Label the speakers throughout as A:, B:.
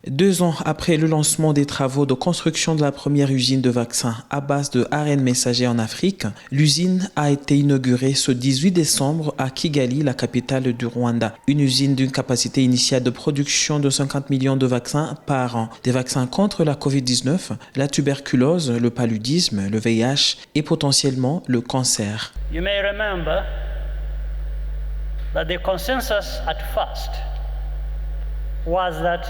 A: 2 ans après le lancement des travaux de construction de la première usine de vaccins à base de ARN messager en Afrique, l'usine a été inaugurée ce 18 décembre à Kigali, la capitale du Rwanda. Une usine d'une capacité initiale de production de 50 millions de vaccins par an. Des vaccins contre la COVID-19, la tuberculose, le paludisme, le VIH et potentiellement le cancer.
B: You may remember that the consensus at first was that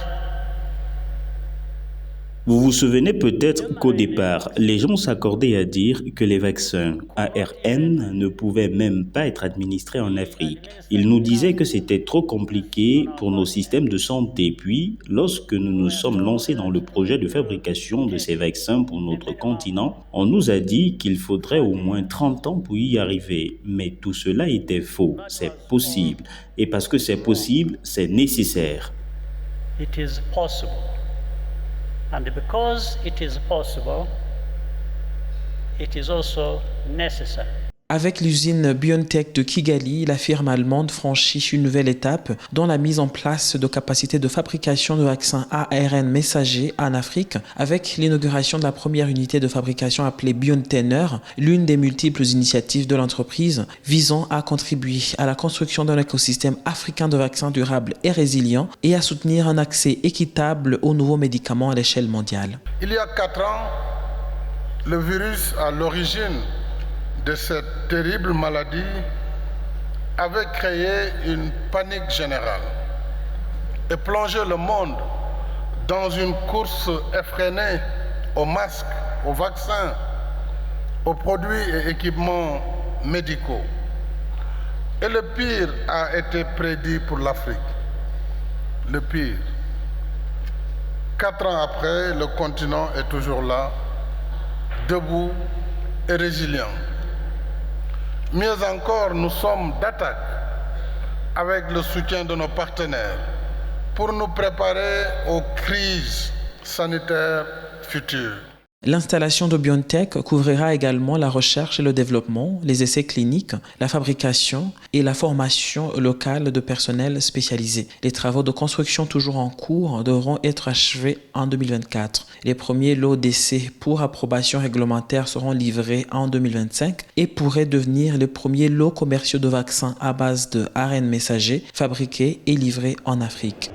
C: Vous vous souvenez peut-être qu'au départ, les gens s'accordaient à dire que les vaccins ARN ne pouvaient même pas être administrés en Afrique. Ils nous disaient que c'était trop compliqué pour nos systèmes de santé. Puis, lorsque nous nous sommes lancés dans le projet de fabrication de ces vaccins pour notre continent, on nous a dit qu'il faudrait au moins 30 ans pour y arriver. Mais tout cela était faux. C'est possible. Et parce que c'est possible, c'est nécessaire.
B: it is possible. And because it is possible, it is also necessary.
A: Avec l'usine BioNTech de Kigali, la firme allemande franchit une nouvelle étape dans la mise en place de capacités de fabrication de vaccins ARN messagers en Afrique, avec l'inauguration de la première unité de fabrication appelée BioNTech, l'une des multiples initiatives de l'entreprise visant à contribuer à la construction d'un écosystème africain de vaccins durables et résilients et à soutenir un accès équitable aux nouveaux médicaments à l'échelle mondiale.
D: Il y a 4 ans, le virus à l'origine de cette terrible maladie avait créé une panique générale et plongé le monde dans une course effrénée aux masques, aux vaccins, aux produits et équipements médicaux. Et le pire a été prédit pour l'Afrique. Le pire. 4 ans après, le continent est toujours là, debout et résilient. Mieux encore, nous sommes d'attaque avec le soutien de nos partenaires pour nous préparer aux crises sanitaires futures.
A: L'installation de BioNTech couvrira également la recherche et le développement, les essais cliniques, la fabrication et la formation locale de personnel spécialisé. Les travaux de construction toujours en cours devront être achevés en 2024. Les premiers lots d'essais pour approbation réglementaire seront livrés en 2025 et pourraient devenir les premiers lots commerciaux de vaccins à base de ARN messager fabriqués et livrés en Afrique.